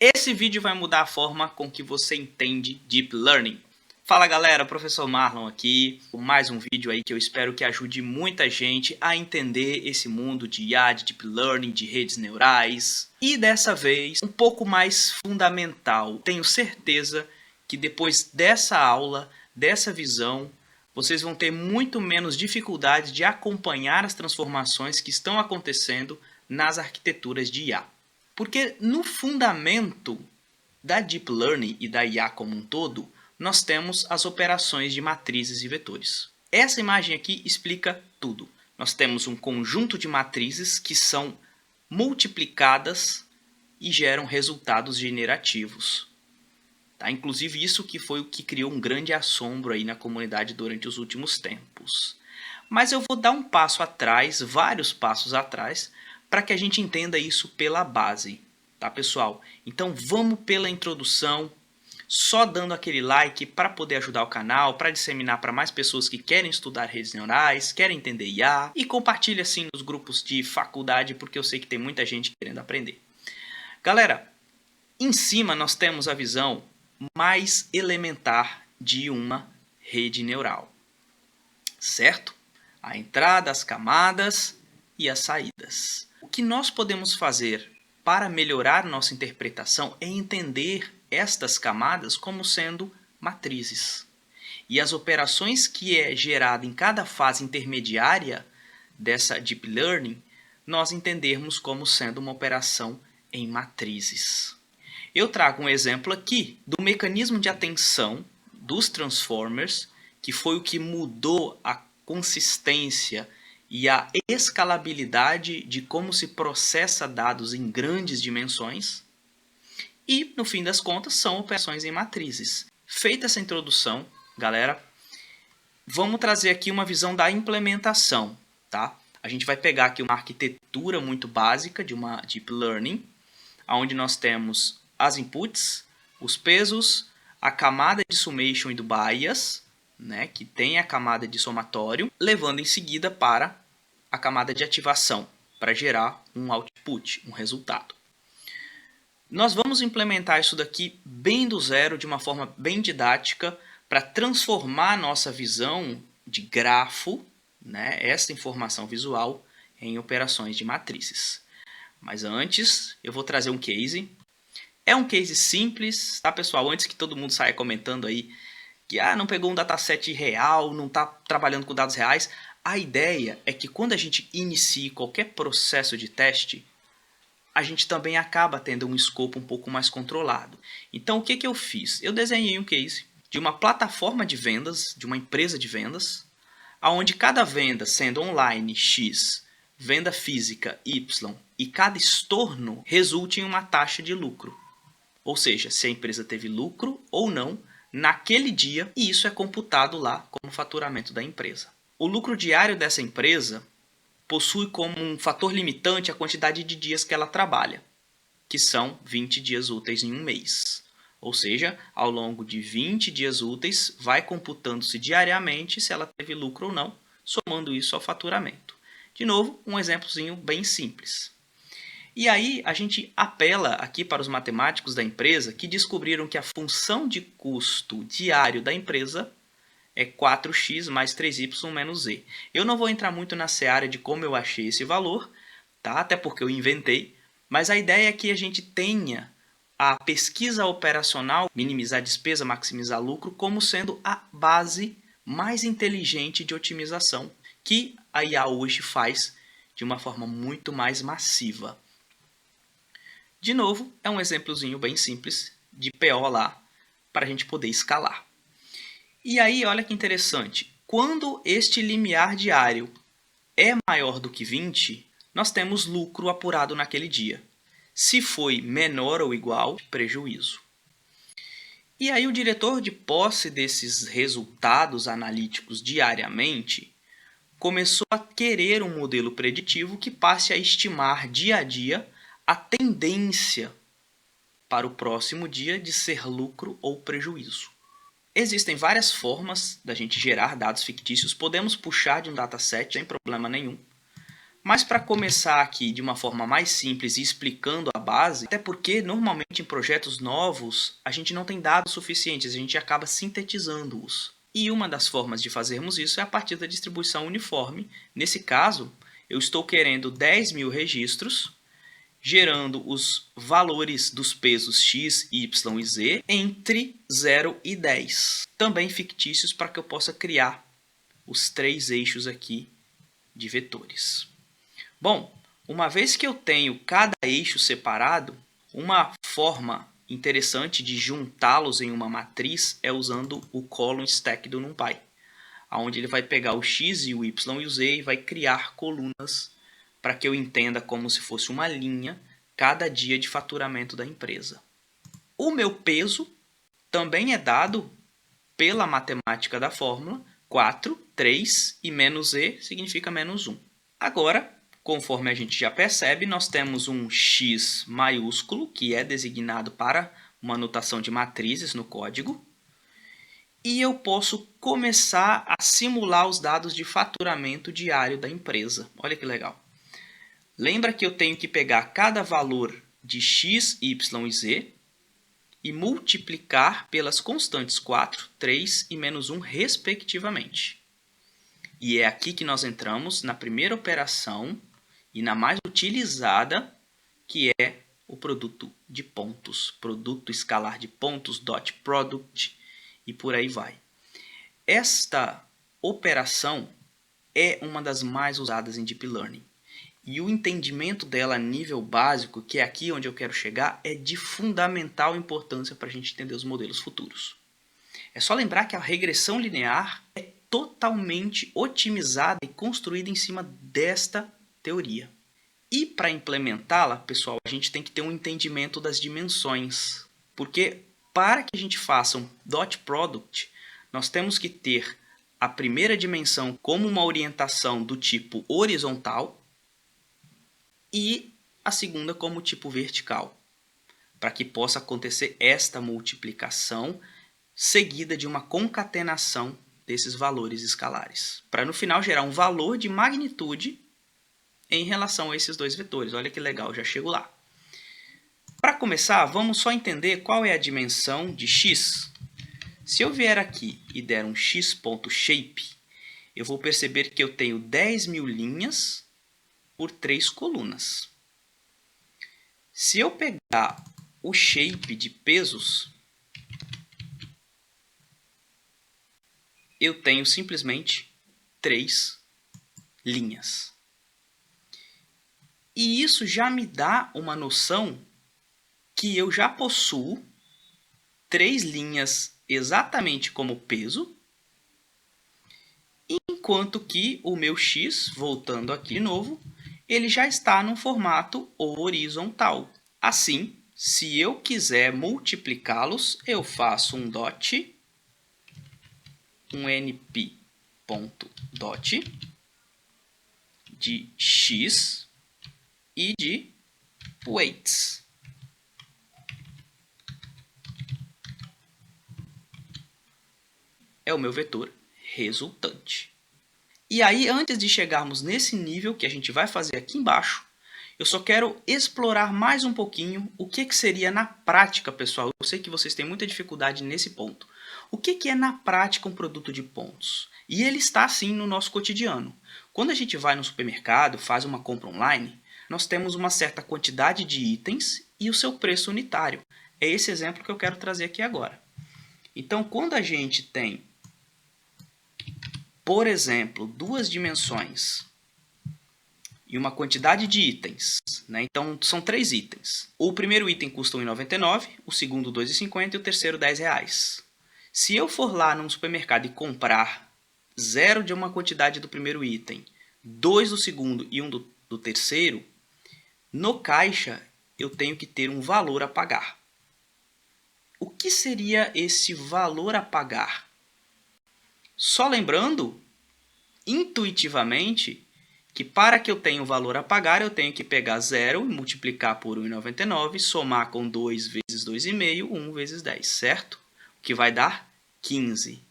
Esse vídeo vai mudar a forma com que você entende Deep Learning. Fala galera, professor Marlon aqui, com mais um vídeo aí que eu espero que ajude muita gente a entender esse mundo de IA, de Deep Learning, de redes neurais. E dessa vez, um pouco mais fundamental. Tenho certeza que depois dessa aula, dessa visão, vocês vão ter muito menos dificuldade de acompanhar as transformações que estão acontecendo nas arquiteturas de IA. Porque no fundamento da Deep Learning e da IA como um todo, nós temos as operações de matrizes e vetores. Essa imagem aqui explica tudo. Nós temos um conjunto de matrizes que são multiplicadas e geram resultados generativos. Tá? Inclusive isso que foi o que criou um grande assombro aí na comunidade durante os últimos tempos. Mas eu vou dar um passo atrás, vários passos atrás, para que a gente entenda isso pela base, tá pessoal? Então vamos pela introdução, só dando aquele like para poder ajudar o canal, para disseminar para mais pessoas que querem estudar redes neurais, querem entender IA, e compartilha assim nos grupos de faculdade, porque eu sei que tem muita gente querendo aprender. Galera, em cima nós temos a visão mais elementar de uma rede neural, certo? A entrada, as camadas e as saídas. O que nós podemos fazer para melhorar nossa interpretação é entender estas camadas como sendo matrizes. E as operações que é gerada em cada fase intermediária dessa Deep Learning, nós entendermos como sendo uma operação em matrizes. Eu trago um exemplo aqui do mecanismo de atenção dos Transformers, que foi o que mudou a consistência e a escalabilidade de como se processa dados em grandes dimensões. E, no fim das contas, são operações em matrizes. Feita essa introdução, galera, vamos trazer aqui uma visão da implementação. Tá? A gente vai pegar aqui uma arquitetura muito básica de uma Deep Learning, onde nós temos as inputs, os pesos, a camada de summation e do bias, né, que tem a camada de somatório, levando em seguida para a camada de ativação, para gerar um output, um resultado. Nós vamos implementar isso daqui bem do zero, de uma forma bem didática, para transformar a nossa visão de grafo, né, essa informação visual, em operações de matrizes. Mas antes, eu vou trazer um case. É um case simples, tá pessoal? Antes que todo mundo saia comentando aí que não pegou um dataset real, não está trabalhando com dados reais. A ideia é que quando a gente inicie qualquer processo de teste, a gente também acaba tendo um escopo um pouco mais controlado. Então o que eu fiz? Eu desenhei um case de uma plataforma de vendas, de uma empresa de vendas, onde cada venda, sendo online X, venda física Y, e cada estorno resulte em uma taxa de lucro. Ou seja, se a empresa teve lucro ou não naquele dia, e isso é computado lá como faturamento da empresa. O lucro diário dessa empresa possui como um fator limitante a quantidade de dias que ela trabalha, que são 20 dias úteis em um mês. Ou seja, ao longo de 20 dias úteis, vai computando-se diariamente se ela teve lucro ou não, somando isso ao faturamento. De novo, um exemplozinho bem simples. E aí a gente apela aqui para os matemáticos da empresa que descobriram que a função de custo diário da empresa é 4x mais 3y menos z. Eu não vou entrar muito na seara de como eu achei esse valor, tá? Até porque eu inventei, mas a ideia é que a gente tenha a pesquisa operacional, minimizar a despesa, maximizar lucro, como sendo a base mais inteligente de otimização que a IA hoje faz de uma forma muito mais massiva. De novo, é um exemplozinho bem simples de PO lá para a gente poder escalar. E aí, olha que interessante. Quando este limiar diário é maior do que 20, nós temos lucro apurado naquele dia. Se foi menor ou igual, prejuízo. E aí o diretor de posse desses resultados analíticos diariamente começou a querer um modelo preditivo que passe a estimar dia a dia a tendência para o próximo dia de ser lucro ou prejuízo. Existem várias formas da gente gerar dados fictícios. Podemos puxar de um dataset sem problema nenhum. Mas para começar aqui de uma forma mais simples e explicando a base, até porque normalmente em projetos novos a gente não tem dados suficientes, a gente acaba sintetizando-os. E uma das formas de fazermos isso é a partir da distribuição uniforme. Nesse caso, eu estou querendo 10.000 registros, gerando os valores dos pesos x, y e z entre 0 e 10. Também fictícios para que eu possa criar os 3 eixos aqui de vetores. Bom, uma vez que eu tenho cada eixo separado, uma forma interessante de juntá-los em uma matriz é usando o column stack do NumPy, onde ele vai pegar o x, o y e o z e vai criar colunas para que eu entenda como se fosse uma linha cada dia de faturamento da empresa. O meu peso também é dado pela matemática da fórmula 4, 3 e menos e significa menos 1. Agora, conforme a gente já percebe, nós temos um x maiúsculo, que é designado para uma notação de matrizes no código. E eu posso começar a simular os dados de faturamento diário da empresa. Olha que legal. Lembra que eu tenho que pegar cada valor de x, y e z e multiplicar pelas constantes 4, 3 e menos 1, respectivamente. E é aqui que nós entramos na primeira operação e na mais utilizada, que é o produto de pontos, produto escalar de pontos, dot product e por aí vai. Esta operação é uma das mais usadas em Deep Learning. E o entendimento dela a nível básico, que é aqui onde eu quero chegar, é de fundamental importância para a gente entender os modelos futuros. É só lembrar que a regressão linear é totalmente otimizada e construída em cima desta teoria. E para implementá-la, pessoal, a gente tem que ter um entendimento das dimensões. Porque para que a gente faça um dot product, nós temos que ter a primeira dimensão como uma orientação do tipo horizontal e a segunda como tipo vertical, para que possa acontecer esta multiplicação seguida de uma concatenação desses valores escalares, para no final gerar um valor de magnitude em relação a esses dois vetores. Olha que legal, já chego lá. Para começar, vamos só entender qual é a dimensão de x. Se eu vier aqui e der um x.shape, eu vou perceber que eu tenho 10.000 linhas por 3 colunas. Se eu pegar o shape de pesos, eu tenho simplesmente 3 linhas. E isso já me dá uma noção que eu já possuo 3 linhas exatamente como peso, enquanto que o meu x, voltando aqui de novo, ele já está no formato horizontal. Assim, se eu quiser multiplicá-los, eu faço um dot, um np.dot de x e de weights. É o meu vetor resultante. E aí, antes de chegarmos nesse nível que a gente vai fazer aqui embaixo, eu só quero explorar mais um pouquinho o que seria na prática, pessoal. Eu sei que vocês têm muita dificuldade nesse ponto. O que é na prática um produto de pontos? E ele está assim no nosso cotidiano. Quando a gente vai no supermercado, faz uma compra online, nós temos uma certa quantidade de itens e o seu preço unitário. É esse exemplo que eu quero trazer aqui agora. Então, quando a gente tem, por exemplo, 2 dimensões e uma quantidade de itens, né? Então, são 3 itens. O primeiro item custa R$ 1,99, o segundo R$ 2,50 e o terceiro R$ 10. Se eu for lá num supermercado e comprar 0 de uma quantidade do primeiro item, 2 do segundo e 1 do terceiro, no caixa eu tenho que ter um valor a pagar. O que seria esse valor a pagar? Só lembrando, intuitivamente, que para que eu tenha um valor a pagar, eu tenho que pegar 0 e multiplicar por 1,99, somar com 2 vezes 2,5, 1 vezes 10, certo? O que vai dar 15.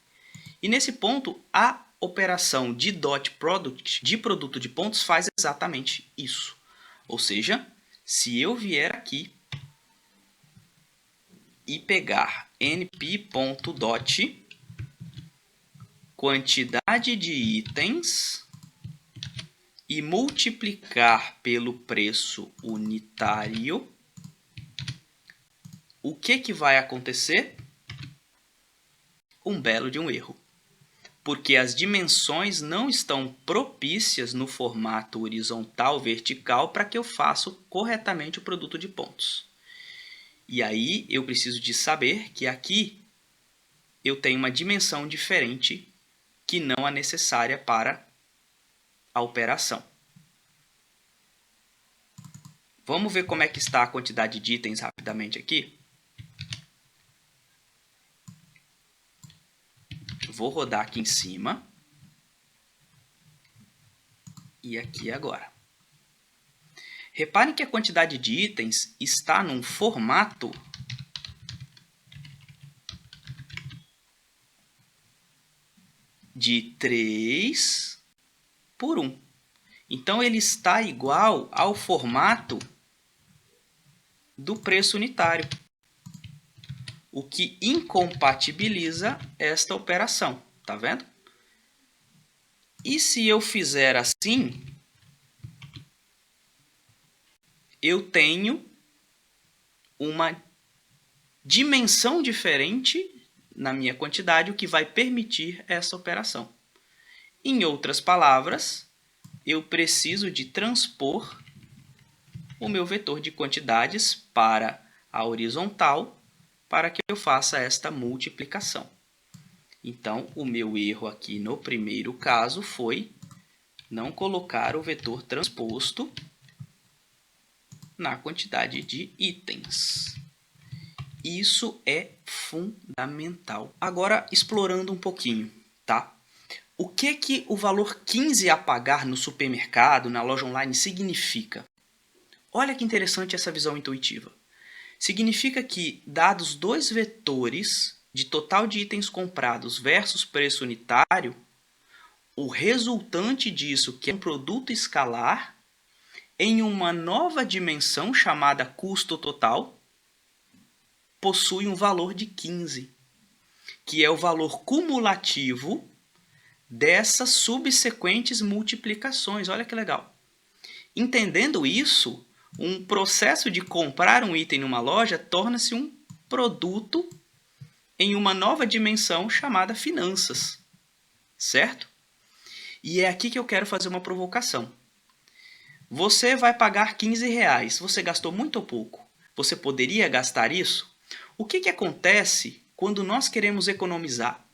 E nesse ponto, a operação de dot product, de produto de pontos, faz exatamente isso. Ou seja, se eu vier aqui e pegar np.dot quantidade de itens e multiplicar pelo preço unitário, o que vai acontecer? Um belo de um erro. Porque as dimensões não estão propícias no formato horizontal vertical para que eu faça corretamente o produto de pontos. E aí eu preciso de saber que aqui eu tenho uma dimensão diferente que não é necessária para a operação. Vamos ver como é que está a quantidade de itens rapidamente aqui. Vou rodar aqui em cima. E aqui agora. Reparem que a quantidade de itens está num formato de 3 por 1. Então, ele está igual ao formato do preço unitário, o que incompatibiliza esta operação. Tá vendo? E se eu fizer assim, eu tenho uma dimensão diferente na minha quantidade, o que vai permitir essa operação. Em outras palavras, eu preciso de transpor o meu vetor de quantidades para a horizontal para que eu faça esta multiplicação. Então, o meu erro aqui no primeiro caso foi não colocar o vetor transposto na quantidade de itens. Isso é fundamental. Agora, explorando um pouquinho, tá? O que o valor 15 a pagar no supermercado, na loja online, significa? Olha que interessante essa visão intuitiva. Significa que, dados dois vetores de total de itens comprados versus preço unitário, o resultante disso, que é um produto escalar, em uma nova dimensão chamada custo total, possui um valor de 15, que é o valor cumulativo dessas subsequentes multiplicações. Olha que legal. Entendendo isso, um processo de comprar um item numa loja torna-se um produto em uma nova dimensão chamada finanças. Certo? E é aqui que eu quero fazer uma provocação. Você vai pagar 15 reais. Você gastou muito ou pouco? Você poderia gastar isso? O que acontece quando nós queremos economizar?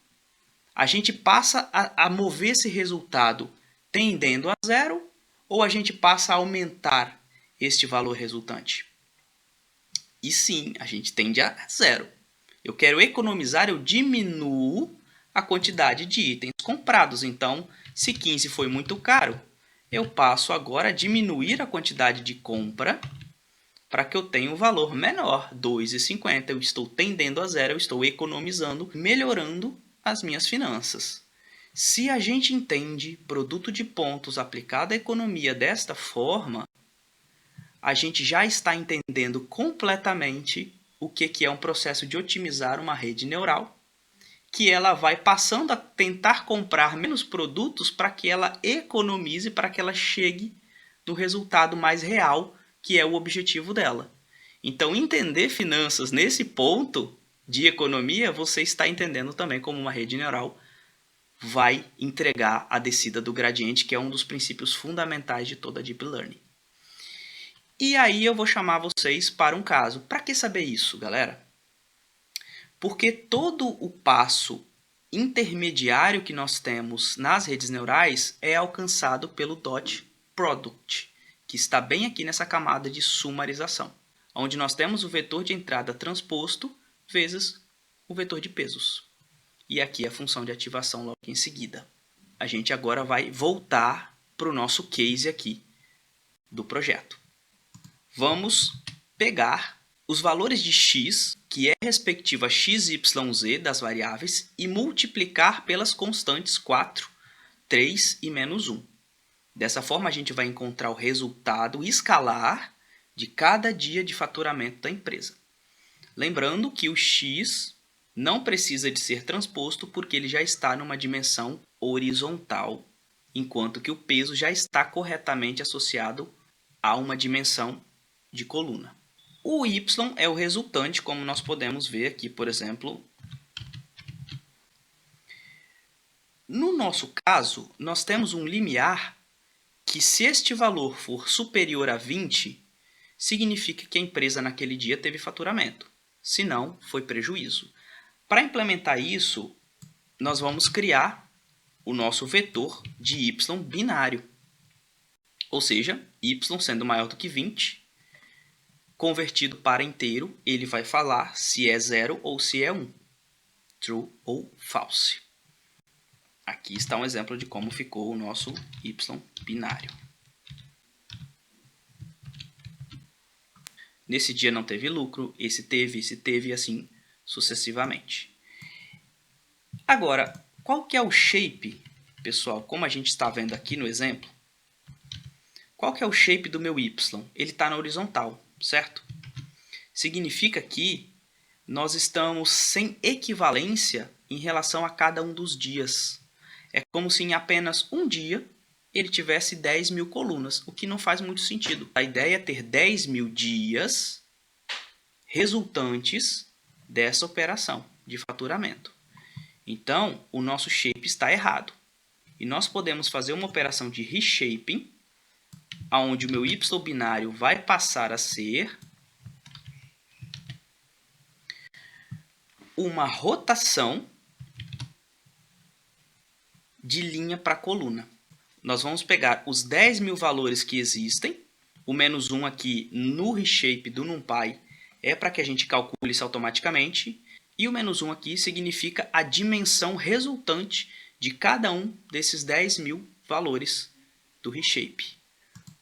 A gente passa a mover esse resultado tendendo a zero ou a gente passa a aumentar este valor resultante? E sim, a gente tende a zero. Eu quero economizar, eu diminuo a quantidade de itens comprados. Então, se 15 foi muito caro, eu passo agora a diminuir a quantidade de compra para que eu tenha um valor menor, R$ 2,50. Eu estou tendendo a zero, eu estou economizando, melhorando as minhas finanças. Se a gente entende produto de pontos aplicado à economia desta forma, a gente já está entendendo completamente o que é um processo de otimizar uma rede neural, que ela vai passando a tentar comprar menos produtos para que ela economize, para que ela chegue no resultado mais real, que é o objetivo dela. Então, entender finanças nesse ponto de economia, você está entendendo também como uma rede neural vai entregar a descida do gradiente, que é um dos princípios fundamentais de toda Deep Learning. E aí eu vou chamar vocês para um caso. Para que saber isso, galera? Porque todo o passo intermediário que nós temos nas redes neurais é alcançado pelo dot product, que está bem aqui nessa camada de sumarização, onde nós temos o vetor de entrada transposto vezes o vetor de pesos. E aqui a função de ativação logo em seguida. A gente agora vai voltar para o nosso case aqui do projeto. Vamos pegar os valores de x, que é respectiva a x, y, z das variáveis, e multiplicar pelas constantes 4 3 e menos 1. Dessa forma, a gente vai encontrar o resultado escalar de cada dia de faturamento da empresa. Lembrando que o x não precisa de ser transposto porque ele já está numa dimensão horizontal, enquanto que o peso já está corretamente associado a uma dimensão de coluna. O y é o resultante, como nós podemos ver aqui, por exemplo. No nosso caso, nós temos um limiar que, se este valor for superior a 20, significa que a empresa naquele dia teve faturamento. Se não, foi prejuízo. Para implementar isso, nós vamos criar o nosso vetor de y binário. Ou seja, y sendo maior do que 20, convertido para inteiro, ele vai falar se é 0 ou se é 1. True ou false. Aqui está um exemplo de como ficou o nosso y binário. Nesse dia não teve lucro, esse teve e assim sucessivamente. Agora, qual que é o shape, pessoal? Como a gente está vendo aqui no exemplo, qual que é o shape do meu y? Ele está na horizontal, certo? Significa que nós estamos sem equivalência em relação a cada um dos dias. É como se em apenas um dia ele tivesse 10 mil colunas, o que não faz muito sentido. A ideia é ter 10 mil dias resultantes dessa operação de faturamento. Então, o nosso shape está errado. E nós podemos fazer uma operação de reshaping, onde o meu y binário vai passar a ser uma rotação de linha para coluna. Nós vamos pegar os 10 mil valores que existem, o menos 1 aqui no reshape do NumPy é para que a gente calcule isso automaticamente, e o menos 1 aqui significa a dimensão resultante de cada um desses 10 mil valores do reshape.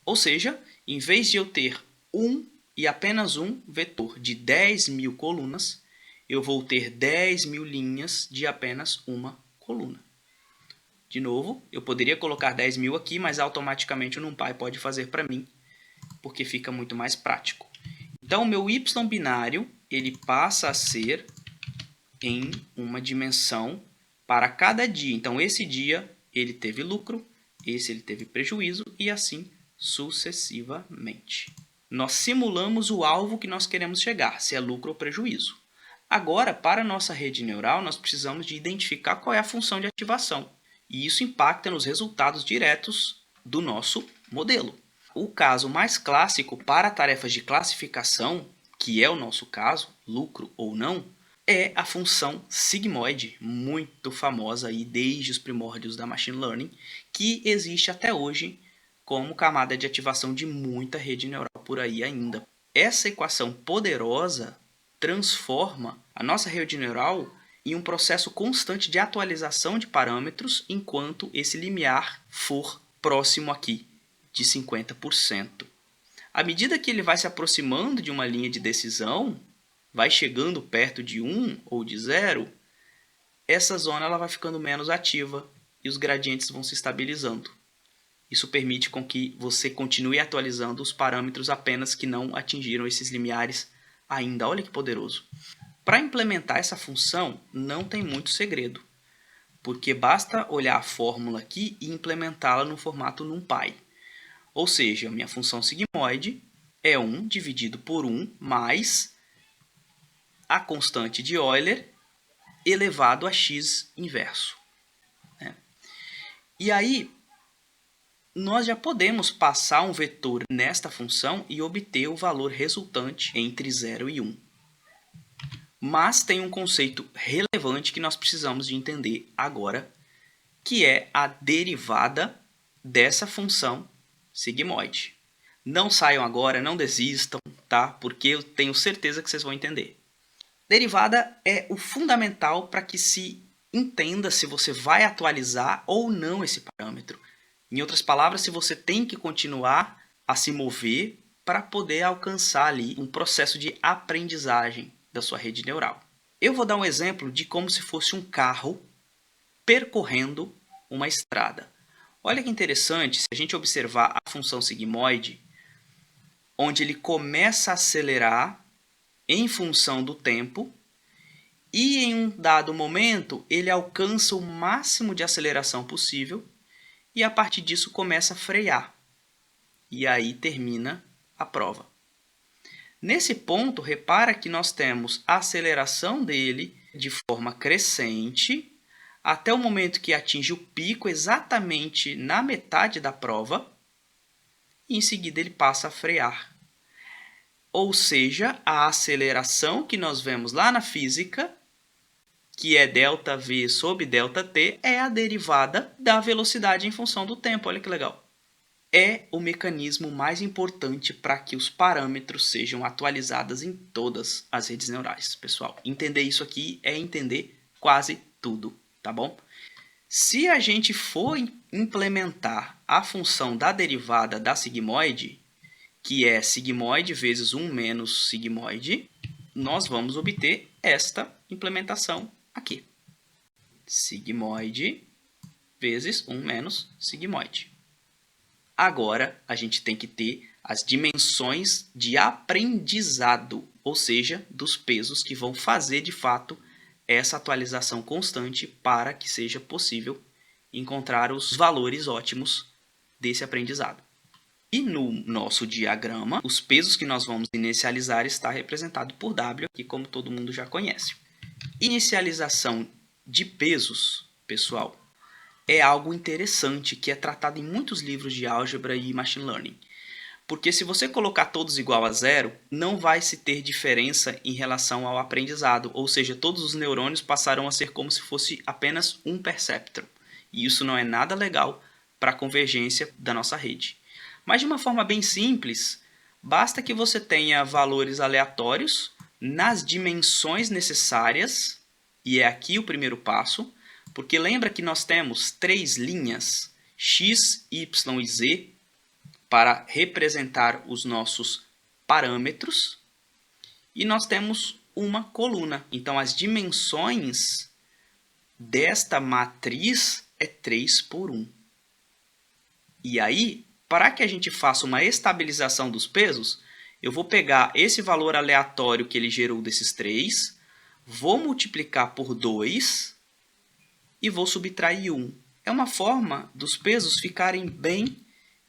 Ou seja, em vez de eu ter um e apenas um vetor de 10 mil colunas, eu vou ter 10 mil linhas de apenas uma coluna. De novo, eu poderia colocar 10 mil aqui, mas automaticamente o NumPy pode fazer para mim, porque fica muito mais prático. Então, o meu y binário ele passa a ser em uma dimensão para cada dia. Então, esse dia ele teve lucro, esse ele teve prejuízo e assim sucessivamente. Nós simulamos o alvo que nós queremos chegar, se é lucro ou prejuízo. Agora, para a nossa rede neural, nós precisamos de identificar qual é a função de ativação. E isso impacta nos resultados diretos do nosso modelo. O caso mais clássico para tarefas de classificação, que é o nosso caso, lucro ou não, é a função sigmoide, muito famosa aí desde os primórdios da Machine Learning, que existe até hoje como camada de ativação de muita rede neural por aí ainda. Essa equação poderosa transforma a nossa rede neural em um processo constante de atualização de parâmetros enquanto esse limiar for próximo aqui de 50%. À medida que ele vai se aproximando de uma linha de decisão, vai chegando perto de 1 ou de 0, essa zona ela vai ficando menos ativa e os gradientes vão se estabilizando. Isso permite com que você continue atualizando os parâmetros apenas que não atingiram esses limiares ainda. Olha que poderoso. Para implementar essa função, não tem muito segredo, porque basta olhar a fórmula aqui e implementá-la no formato NumPy. Ou seja, a minha função sigmoide é 1 dividido por 1 mais a constante de Euler elevado a x inverso. E aí, nós já podemos passar um vetor nesta função e obter o valor resultante entre 0 e 1. Mas tem um conceito relevante que nós precisamos de entender agora, que é a derivada dessa função sigmoide. Não saiam agora, não desistam, tá? Porque eu tenho certeza que vocês vão entender. Derivada é o fundamental para que se entenda se você vai atualizar ou não esse parâmetro. Em outras palavras, se você tem que continuar a se mover para poder alcançar ali um processo de aprendizagem da sua rede neural. Eu vou dar um exemplo de como se fosse um carro percorrendo uma estrada. Olha que interessante, se a gente observar a função sigmoide, onde ele começa a acelerar em função do tempo, e em um dado momento ele alcança o máximo de aceleração possível, e a partir disso começa a frear. E aí termina a prova. Nesse ponto, repara que nós temos a aceleração dele de forma crescente, até o momento que atinge o pico exatamente na metade da prova, e em seguida ele passa a frear. Ou seja, a aceleração que nós vemos lá na física, que é ΔV sobre ΔT, é a derivada da velocidade em função do tempo. Olha que legal. É o mecanismo mais importante para que os parâmetros sejam atualizados em todas as redes neurais. Pessoal, entender isso aqui é entender quase tudo, tá bom? Se a gente for implementar a função da derivada da sigmoide, que é sigmoide vezes 1 menos sigmoide, nós vamos obter esta implementação aqui. Sigmoide vezes 1 menos sigmoide. Agora, a gente tem que ter as dimensões de aprendizado, ou seja, dos pesos que vão fazer, de fato, essa atualização constante para que seja possível encontrar os valores ótimos desse aprendizado. E no nosso diagrama, os pesos que nós vamos inicializar está representado por W, que como todo mundo já conhece. Inicialização de pesos, pessoal, é algo interessante que é tratado em muitos livros de álgebra e machine learning. Porque se você colocar todos igual a zero, não vai se ter diferença em relação ao aprendizado. Ou seja, todos os neurônios passarão a ser como se fosse apenas um perceptron. E isso não é nada legal para a convergência da nossa rede. Mas de uma forma bem simples, basta que você tenha valores aleatórios nas dimensões necessárias, e é aqui o primeiro passo, porque lembra que nós temos 3 linhas, x, y e z, para representar os nossos parâmetros, e nós temos uma coluna. Então, as dimensões desta matriz é 3 por 1. E aí, para que a gente faça uma estabilização dos pesos, eu vou pegar esse valor aleatório que ele gerou desses 3, vou multiplicar por 2 e vou subtrair 1. É uma forma dos pesos ficarem bem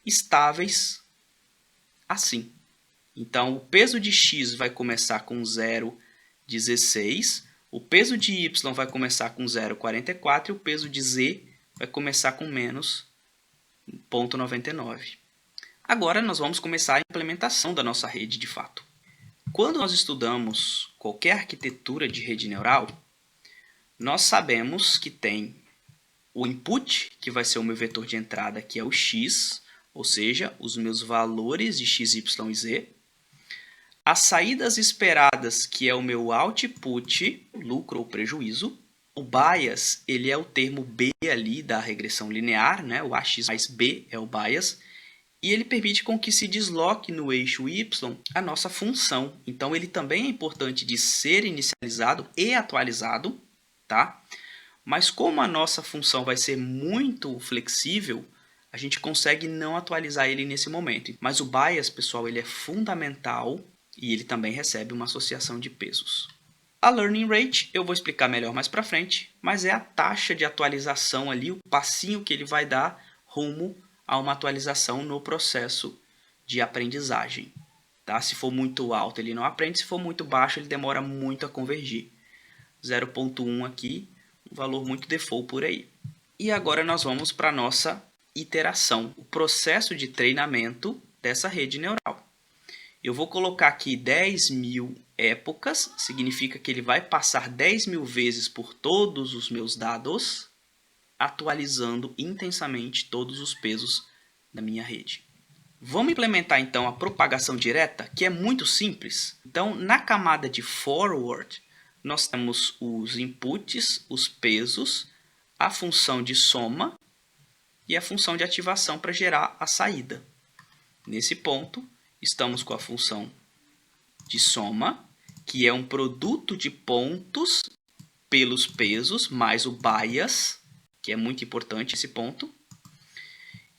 estáveis assim. Então, o peso de x vai começar com 0,16, o peso de y vai começar com 0,44 e o peso de z vai começar com menos 0,99. Agora, nós vamos começar a implementação da nossa rede de fato. Quando nós estudamos qualquer arquitetura de rede neural, nós sabemos que tem o input, que vai ser o meu vetor de entrada, que é o x, ou seja, os meus valores de x, y e z. As saídas esperadas, que é o meu output, lucro ou prejuízo. O bias, ele é o termo B ali da regressão linear, né? O AX mais B é o bias. E ele permite com que se desloque no eixo y a nossa função. Então, ele também é importante de ser inicializado e atualizado, tá? Mas como a nossa função vai ser muito flexível, a gente consegue não atualizar ele nesse momento. Mas o bias, pessoal, ele é fundamental e ele também recebe uma associação de pesos. A learning rate eu vou explicar melhor mais para frente, mas é a taxa de atualização ali, o passinho que ele vai dar rumo a uma atualização no processo de aprendizagem. Tá? Se for muito alto, ele não aprende, se for muito baixo, ele demora muito a convergir. 0,1 aqui, um valor muito default por aí. E agora nós vamos para a nossa iteração, o processo de treinamento dessa rede neural. Eu vou colocar aqui 10.000 épocas, significa que ele vai passar 10.000 vezes por todos os meus dados, atualizando intensamente todos os pesos da minha rede. Vamos implementar então a propagação direta, que é muito simples. Então, na camada de forward, nós temos os inputs, os pesos, a função de soma e a função de ativação para gerar a saída. Nesse ponto, estamos com a função de soma, que é um produto de pontos pelos pesos, mais o bias, que é muito importante esse ponto.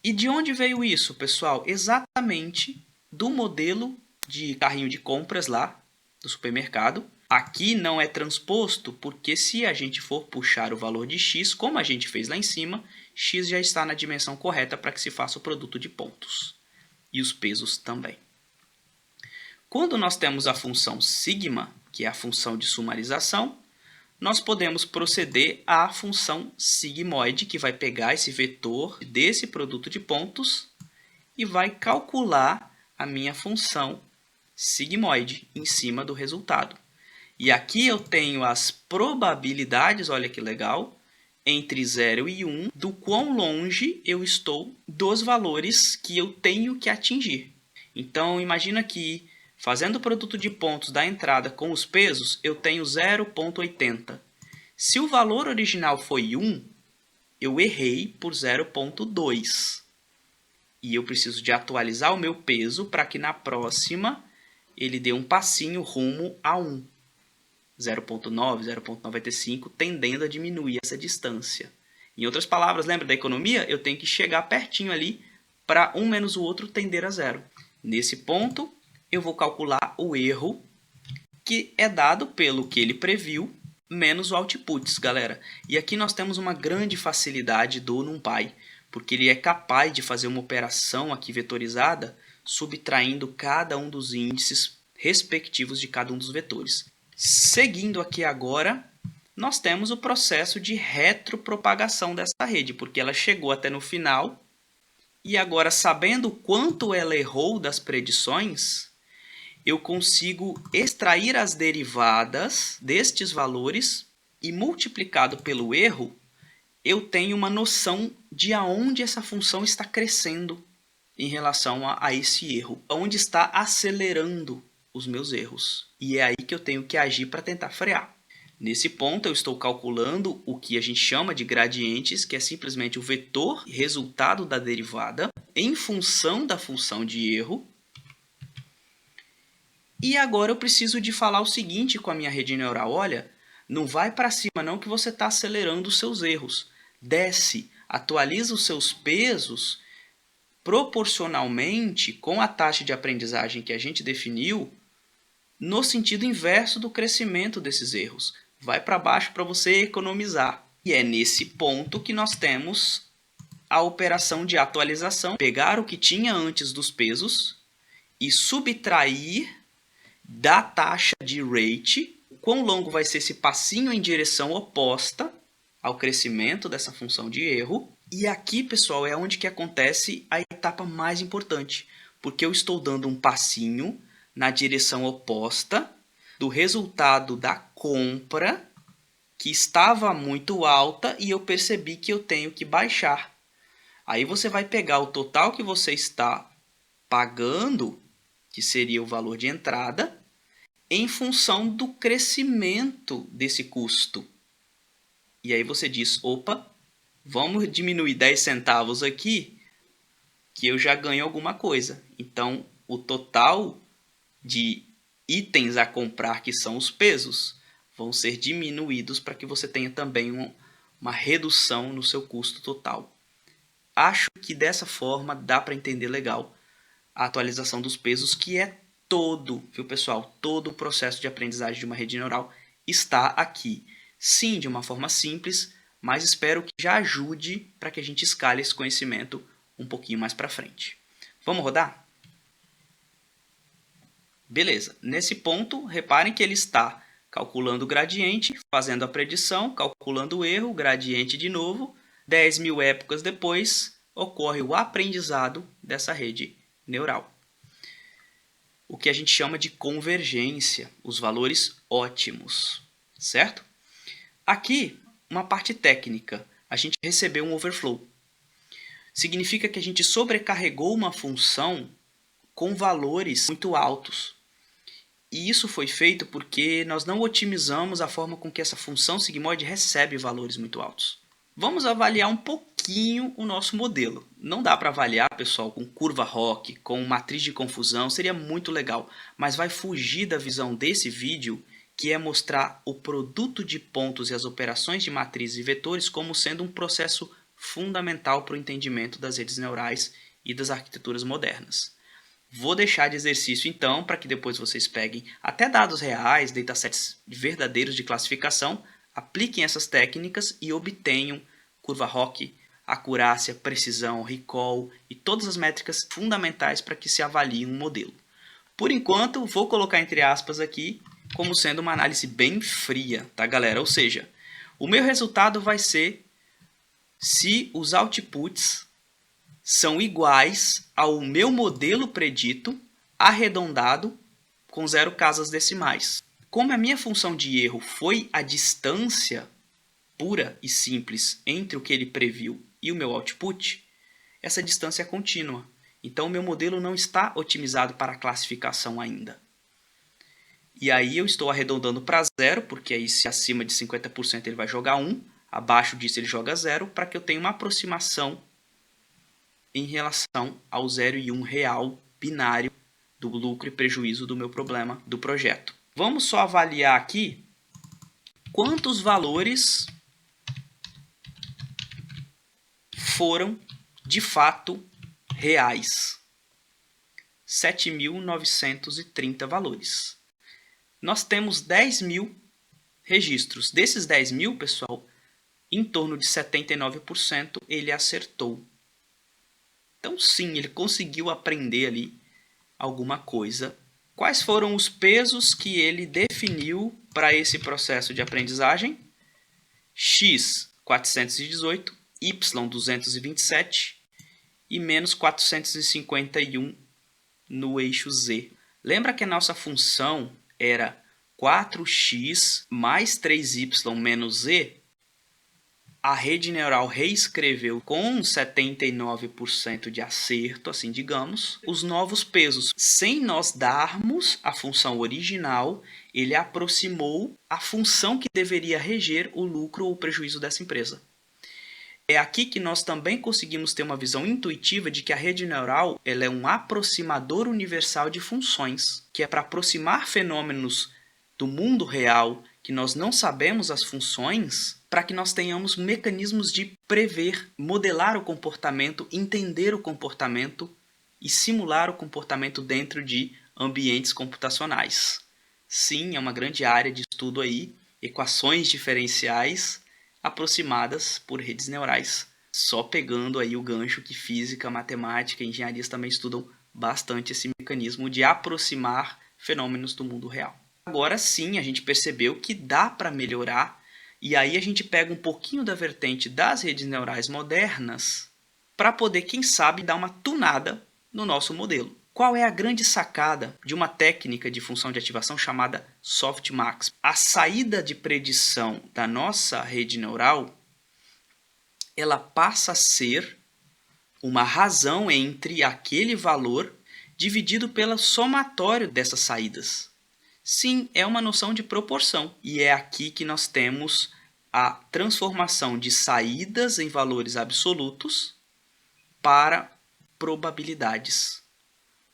E de onde veio isso, pessoal? Exatamente do modelo de carrinho de compras lá do supermercado. Aqui não é transposto porque se a gente for puxar o valor de x, como a gente fez lá em cima, x já está na dimensão correta para que se faça o produto de pontos. E os pesos também. Quando nós temos a função sigma, que é a função de sumarização, nós podemos proceder à função sigmoide, que vai pegar esse vetor desse produto de pontos e vai calcular a minha função sigmoide em cima do resultado. E aqui eu tenho as probabilidades, olha que legal, entre 0 e 1, do quão longe eu estou dos valores que eu tenho que atingir. Então, imagina que, fazendo o produto de pontos da entrada com os pesos, eu tenho 0,80. Se o valor original foi 1, eu errei por 0,2. E eu preciso de atualizar o meu peso para que na próxima ele dê um passinho rumo a 1. 0,9, 0,95, tendendo a diminuir essa distância. Em outras palavras, lembra da economia? Eu tenho que chegar pertinho ali para um menos o outro tender a 0. Nesse ponto, eu vou calcular o erro que é dado pelo que ele previu menos o outputs, galera. E aqui nós temos uma grande facilidade do NumPy, porque ele é capaz de fazer uma operação aqui vetorizada subtraindo cada um dos índices respectivos de cada um dos vetores. Seguindo aqui agora, nós temos o processo de retropropagação dessa rede, porque ela chegou até no final e agora, sabendo quanto ela errou das predições, eu consigo extrair as derivadas destes valores e, multiplicado pelo erro, eu tenho uma noção de aonde essa função está crescendo em relação a esse erro, onde está acelerando os meus erros. E é aí que eu tenho que agir para tentar frear. Nesse ponto, eu estou calculando o que a gente chama de gradientes, que é simplesmente o vetor resultado da derivada em função da função de erro. E agora eu preciso de falar o seguinte com a minha rede neural. Olha, não vai para cima não que você está acelerando os seus erros. Desce, atualiza os seus pesos proporcionalmente com a taxa de aprendizagem que a gente definiu no sentido inverso do crescimento desses erros. Vai para baixo para você economizar. E é nesse ponto que nós temos a operação de atualização. Pegar o que tinha antes dos pesos e subtrair da taxa de rate. Quão longo vai ser esse passinho em direção oposta ao crescimento dessa função de erro. E aqui, pessoal, é onde que acontece a etapa mais importante. Porque eu estou dando um passinho na direção oposta do resultado da compra, que estava muito alta, e eu percebi que eu tenho que baixar. Aí você vai pegar o total que você está pagando, que seria o valor de entrada, em função do crescimento desse custo. E aí você diz, opa, vamos diminuir 10 centavos aqui, que eu já ganho alguma coisa. Então, o total de itens a comprar, que são os pesos, vão ser diminuídos para que você tenha também uma redução no seu custo total. Acho que dessa forma dá para entender legal a atualização dos pesos, que é todo, viu pessoal? Todo o processo de aprendizagem de uma rede neural está aqui. Sim, de uma forma simples, mas espero que já ajude para que a gente escale esse conhecimento um pouquinho mais para frente. Vamos rodar? Beleza, nesse ponto, reparem que ele está calculando o gradiente, fazendo a predição, calculando o erro, gradiente de novo. 10.000 épocas depois, ocorre o aprendizado dessa rede neural. O que a gente chama de convergência, os valores ótimos, certo? Aqui, uma parte técnica, a gente recebeu um overflow. Significa que a gente sobrecarregou uma função com valores muito altos. E isso foi feito porque nós não otimizamos a forma com que essa função sigmoide recebe valores muito altos. Vamos avaliar um pouquinho o nosso modelo. Não dá para avaliar, pessoal, com curva ROC, com matriz de confusão, seria muito legal. Mas vai fugir da visão desse vídeo, que é mostrar o produto de pontos e as operações de matrizes e vetores como sendo um processo fundamental para o entendimento das redes neurais e das arquiteturas modernas. Vou deixar de exercício então, para que depois vocês peguem até dados reais, datasets verdadeiros de classificação, apliquem essas técnicas e obtenham curva ROC, acurácia, precisão, recall e todas as métricas fundamentais para que se avalie um modelo. Por enquanto, vou colocar entre aspas aqui como sendo uma análise bem fria, tá galera? Ou seja, o meu resultado vai ser se os outputs são iguais ao meu modelo predito arredondado com 0 casas decimais. Como a minha função de erro foi a distância pura e simples entre o que ele previu e o meu output, essa distância é contínua. Então, o meu modelo não está otimizado para a classificação ainda. E aí eu estou arredondando para 0, porque aí se acima de 50% ele vai jogar 1, abaixo disso ele joga 0, para que eu tenha uma aproximação em relação ao 0 e 1 real binário do lucro e prejuízo do meu problema do projeto. Vamos só avaliar aqui quantos valores foram de fato reais. 7.930 valores. Nós temos 10.000 registros. Desses 10.000, pessoal, em torno de 79% ele acertou. Então sim, ele conseguiu aprender ali alguma coisa. Quais foram os pesos que ele definiu para esse processo de aprendizagem? X 418, Y 227 e menos 451 no eixo Z. Lembra que a nossa função era 4x mais 3y menos z? A rede neural reescreveu com 79% de acerto, assim digamos, os novos pesos. Sem nós darmos a função original, ele aproximou a função que deveria reger o lucro ou o prejuízo dessa empresa. É aqui que nós também conseguimos ter uma visão intuitiva de que a rede neural ela é um aproximador universal de funções, que é para aproximar fenômenos do mundo real, que nós não sabemos as funções, para que nós tenhamos mecanismos de prever, modelar o comportamento, entender o comportamento e simular o comportamento dentro de ambientes computacionais. Sim, é uma grande área de estudo aí, equações diferenciais aproximadas por redes neurais. Só pegando aí o gancho que física, matemática e engenharias também estudam bastante esse mecanismo de aproximar fenômenos do mundo real. Agora sim, a gente percebeu que dá para melhorar, e aí a gente pega um pouquinho da vertente das redes neurais modernas para poder, quem sabe, dar uma tunada no nosso modelo. Qual é a grande sacada de uma técnica de função de ativação chamada softmax? A saída de predição da nossa rede neural, ela passa a ser uma razão entre aquele valor dividido pelo somatório dessas saídas. Sim, é uma noção de proporção. E é aqui que nós temos a transformação de saídas em valores absolutos para probabilidades.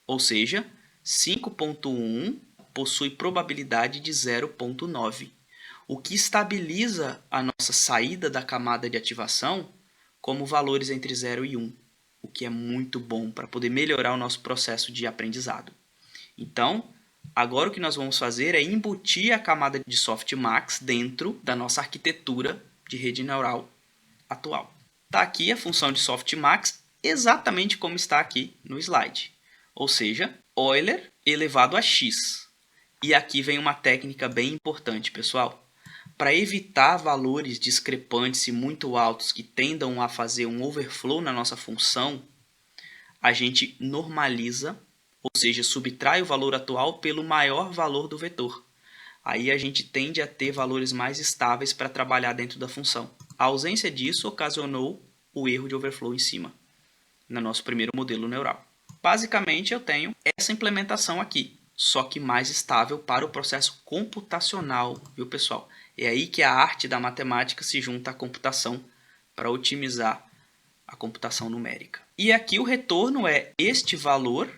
Ou seja, 5.1 possui probabilidade de 0.9, o que estabiliza a nossa saída da camada de ativação como valores entre 0 e 1, o que é muito bom para poder melhorar o nosso processo de aprendizado. Então, agora o que nós vamos fazer é embutir a camada de softmax dentro da nossa arquitetura de rede neural atual. Está aqui a função de softmax exatamente como está aqui no slide. Ou seja, Euler elevado a x. E aqui vem uma técnica bem importante, pessoal. Para evitar valores discrepantes e muito altos que tendam a fazer um overflow na nossa função, a gente normaliza, ou seja, subtrai o valor atual pelo maior valor do vetor. Aí a gente tende a ter valores mais estáveis para trabalhar dentro da função. A ausência disso ocasionou o erro de overflow em cima, no nosso primeiro modelo neural. Basicamente, eu tenho essa implementação aqui, só que mais estável para o processo computacional, viu, pessoal? É aí que a arte da matemática se junta à computação para otimizar a computação numérica. E aqui o retorno é este valor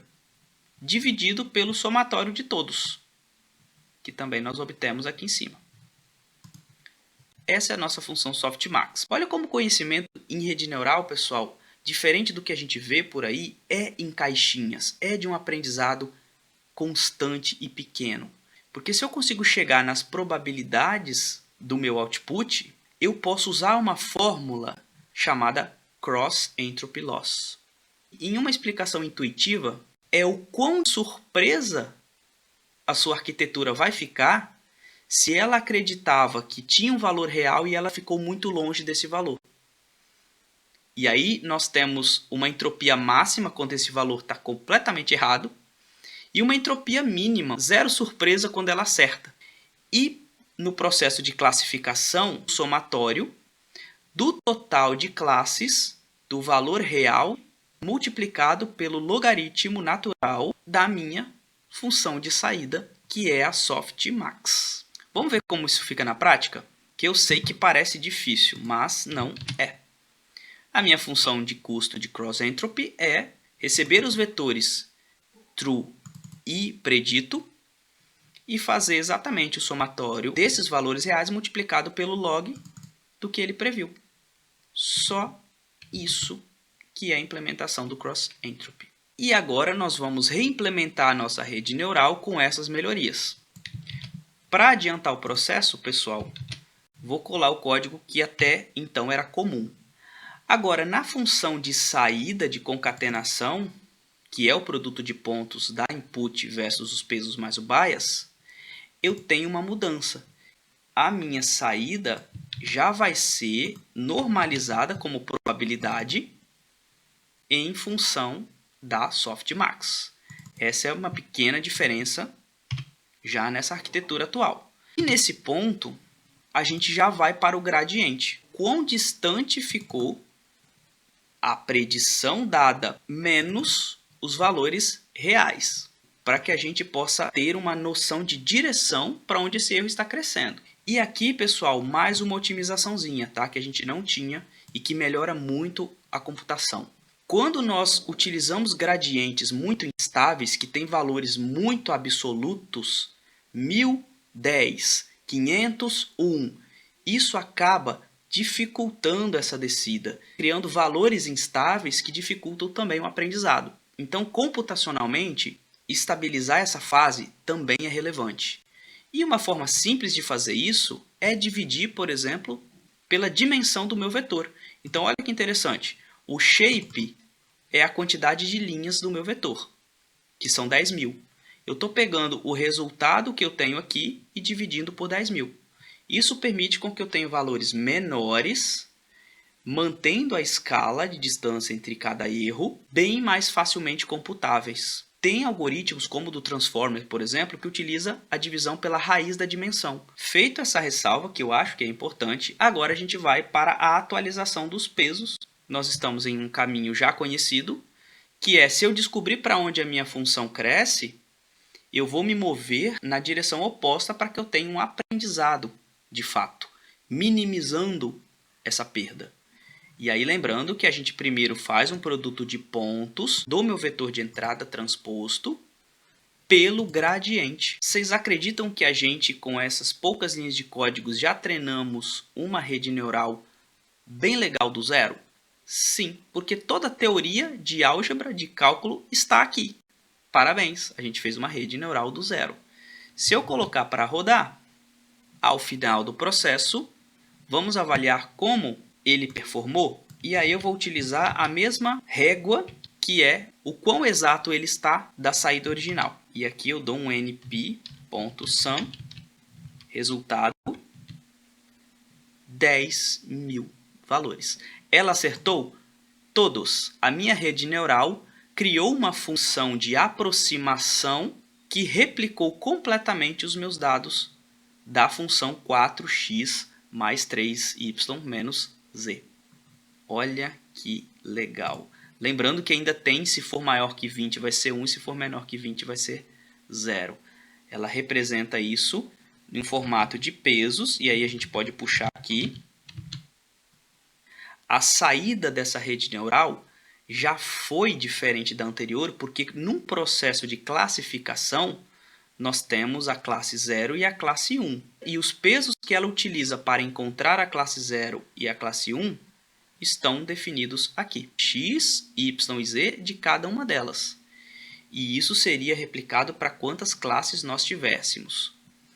dividido pelo somatório de todos, que também nós obtemos aqui em cima. Essa é a nossa função softmax. Olha como o conhecimento em rede neural, pessoal, diferente do que a gente vê por aí, é em caixinhas, é de um aprendizado constante e pequeno. Porque se eu consigo chegar nas probabilidades do meu output, eu posso usar uma fórmula chamada Cross Entropy Loss. Em uma explicação intuitiva, é o quão surpresa a sua arquitetura vai ficar se ela acreditava que tinha um valor real e ela ficou muito longe desse valor. E aí nós temos uma entropia máxima quando esse valor está completamente errado e uma entropia mínima, zero surpresa quando ela acerta. E no processo de classificação, o somatório do total de classes do valor real multiplicado pelo logaritmo natural da minha função de saída, que é a softmax. Vamos ver como isso fica na prática? Que eu sei que parece difícil, mas não é. A minha função de custo de cross entropy é receber os vetores true e predito e fazer exatamente o somatório desses valores reais multiplicado pelo log do que ele previu. Só isso que é a implementação do cross entropy. E agora nós vamos reimplementar a nossa rede neural com essas melhorias. Para adiantar o processo, pessoal, vou colar o código que até então era comum. Agora, na função de saída de concatenação, que é o produto de pontos da input versus os pesos mais o bias, eu tenho uma mudança. A minha saída já vai ser normalizada como probabilidade em função da softmax. Essa é uma pequena diferença já nessa arquitetura atual. E nesse ponto, a gente já vai para o gradiente. Quão distante ficou a predição dada menos os valores reais, para que a gente possa ter uma noção de direção para onde esse erro está crescendo. E aqui, pessoal, mais uma otimizaçãozinha, tá? Que a gente não tinha e que melhora muito a computação. Quando nós utilizamos gradientes muito instáveis, que têm valores muito absolutos, 1000, 10, 500, 1, isso acaba dificultando essa descida, criando valores instáveis que dificultam também o aprendizado. Então, computacionalmente, estabilizar essa fase também é relevante. E uma forma simples de fazer isso é dividir, por exemplo, pela dimensão do meu vetor. Então, olha que interessante. O shape é a quantidade de linhas do meu vetor, que são 10.000. Eu estou pegando o resultado que eu tenho aqui e dividindo por 10.000. Isso permite com que eu tenha valores menores, mantendo a escala de distância entre cada erro bem mais facilmente computáveis. Tem algoritmos como o do Transformer, por exemplo, que utiliza a divisão pela raiz da dimensão. Feito essa ressalva, que eu acho que é importante, agora a gente vai para a atualização dos pesos. Nós estamos em um caminho já conhecido, que é, se eu descobrir para onde a minha função cresce, eu vou me mover na direção oposta para que eu tenha um aprendizado, de fato, minimizando essa perda. E aí lembrando que a gente primeiro faz um produto de pontos do meu vetor de entrada transposto pelo gradiente. Vocês acreditam que a gente, com essas poucas linhas de códigos, já treinamos uma rede neural bem legal do zero? Sim, porque toda a teoria de álgebra, de cálculo, está aqui. Parabéns, a gente fez uma rede neural do zero. Se eu colocar para rodar, ao final do processo, vamos avaliar como ele performou, e aí eu vou utilizar a mesma régua, que é o quão exato ele está da saída original. E aqui eu dou um np.sum, resultado 10.000 valores. Ela acertou todos. A minha rede neural criou uma função de aproximação que replicou completamente os meus dados da função 4x mais 3y menos z. Olha que legal. Lembrando que ainda tem, se for maior que 20 vai ser 1, se for menor que 20 vai ser 0. Ela representa isso em formato de pesos, e aí a gente pode puxar aqui. A saída dessa rede neural já foi diferente da anterior, porque num processo de classificação, nós temos a classe 0 e a classe 1. E os pesos que ela utiliza para encontrar a classe 0 e a classe 1 estão definidos aqui. X, Y e Z de cada uma delas. E isso seria replicado para quantas classes nós tivéssemos.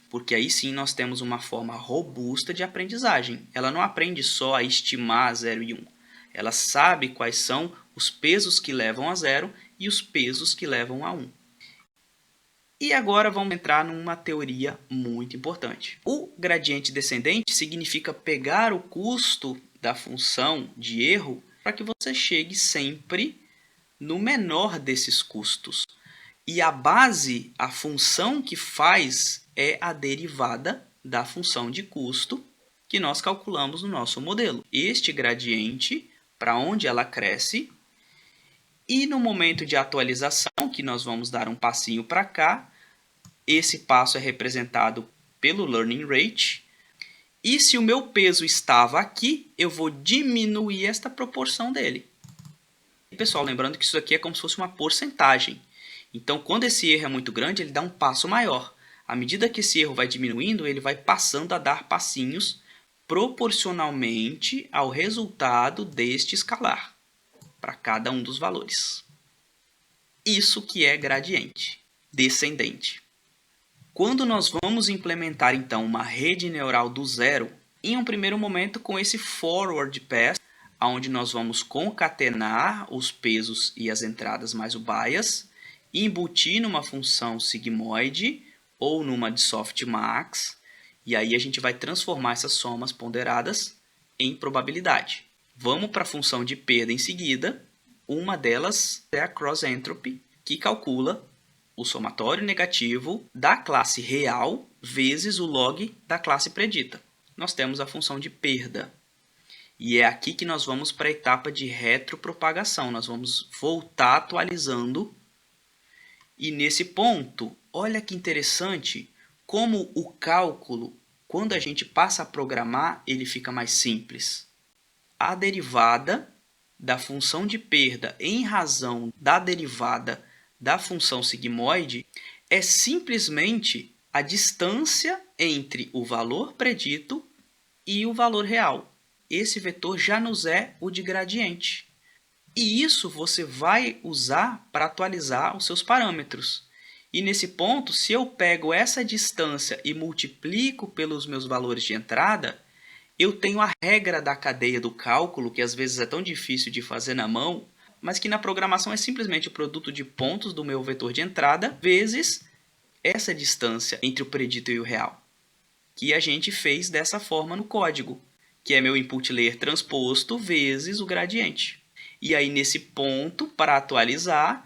Porque aí sim nós temos uma forma robusta de aprendizagem. Ela não aprende só a estimar 0 e 1. Ela sabe quais são os pesos que levam a 0 e os pesos que levam a 1. E agora vamos entrar numa teoria muito importante. O gradiente descendente significa pegar o custo da função de erro para que você chegue sempre no menor desses custos. E a base, a função que faz, é a derivada da função de custo que nós calculamos no nosso modelo. Este gradiente, para onde ela cresce, e no momento de atualização, que nós vamos dar um passinho para cá, esse passo é representado pelo learning rate. E se o meu peso estava aqui, eu vou diminuir esta proporção dele. E, pessoal, lembrando que isso aqui é como se fosse uma porcentagem. Então, quando esse erro é muito grande, ele dá um passo maior. À medida que esse erro vai diminuindo, ele vai passando a dar passinhos proporcionalmente ao resultado deste escalar, para cada um dos valores. Isso que é gradiente descendente. Quando nós vamos implementar, então, uma rede neural do zero, em um primeiro momento com esse forward pass, onde nós vamos concatenar os pesos e as entradas mais o bias, embutir numa função sigmoide ou numa de softmax, e aí a gente vai transformar essas somas ponderadas em probabilidade. Vamos para a função de perda em seguida. Uma delas é a cross entropy, que calcula o somatório negativo da classe real vezes o log da classe predita. Nós temos a função de perda. E é aqui que nós vamos para a etapa de retropropagação. Nós vamos voltar atualizando. E nesse ponto, olha que interessante como o cálculo, quando a gente passa a programar, ele fica mais simples. A derivada da função de perda em razão da derivada da função sigmoide é simplesmente a distância entre o valor predito e o valor real. Esse vetor já nos é o de gradiente. E isso você vai usar para atualizar os seus parâmetros. E nesse ponto, se eu pego essa distância e multiplico pelos meus valores de entrada, eu tenho a regra da cadeia do cálculo, que às vezes é tão difícil de fazer na mão, mas que na programação é simplesmente o produto de pontos do meu vetor de entrada vezes essa distância entre o predito e o real, que a gente fez dessa forma no código, que é meu input layer transposto vezes o gradiente. E aí nesse ponto, para atualizar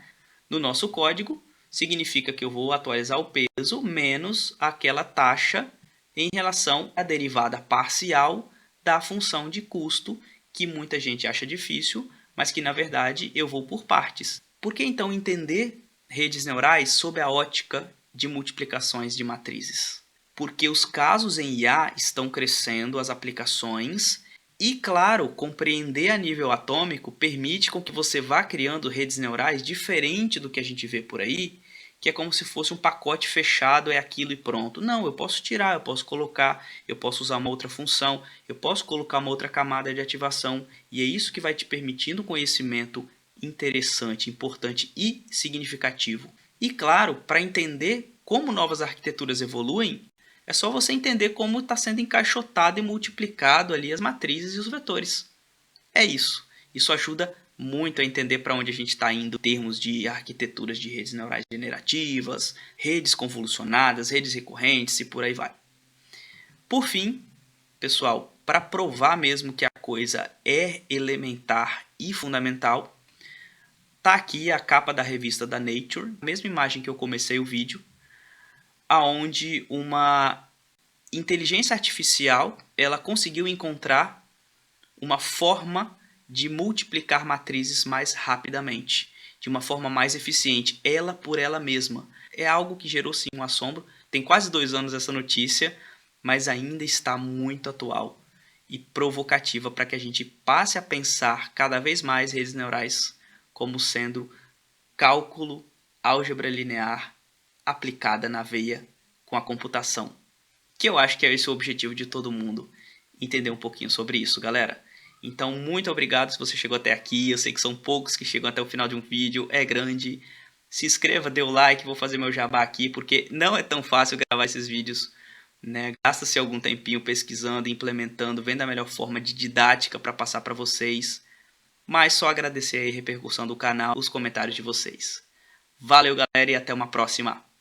no nosso código, significa que eu vou atualizar o peso menos aquela taxa em relação à derivada parcial da função de custo, que muita gente acha difícil, mas que na verdade eu vou por partes. Por que então entender redes neurais sob a ótica de multiplicações de matrizes? Porque os casos em IA estão crescendo, as aplicações, e claro, compreender a nível atômico permite com que você vá criando redes neurais diferente do que a gente vê por aí, que é como se fosse um pacote fechado, é aquilo e pronto. Não, eu posso tirar, eu posso colocar, eu posso usar uma outra função, eu posso colocar uma outra camada de ativação, e é isso que vai te permitindo um conhecimento interessante, importante e significativo. E claro, para entender como novas arquiteturas evoluem, é só você entender como está sendo encaixotado e multiplicado ali as matrizes e os vetores. É isso. Isso ajuda muito a entender para onde a gente está indo em termos de arquiteturas de redes neurais generativas, redes convolucionadas, redes recorrentes e por aí vai. Por fim, pessoal, para provar mesmo que a coisa é elementar e fundamental, tá aqui a capa da revista da Nature, a mesma imagem que eu comecei o vídeo, aonde uma inteligência artificial ela conseguiu encontrar uma forma de multiplicar matrizes mais rapidamente, de uma forma mais eficiente, ela por ela mesma. É algo que gerou sim um assombro. Tem quase 2 anos essa notícia, mas ainda está muito atual e provocativa para que a gente passe a pensar cada vez mais redes neurais como sendo cálculo, álgebra linear aplicada na veia com a computação. Que eu acho que é esse o objetivo de todo mundo, entender um pouquinho sobre isso, galera. Então, muito obrigado se você chegou até aqui. Eu sei que são poucos que chegam até o final de um vídeo, é grande. Se inscreva, dê o like, vou fazer meu jabá aqui, porque não é tão fácil gravar esses vídeos, né? Gasta-se algum tempinho pesquisando, implementando, vendo a melhor forma de didática para passar para vocês. Mas só agradecer aí a repercussão do canal, os comentários de vocês. Valeu, galera, e até uma próxima.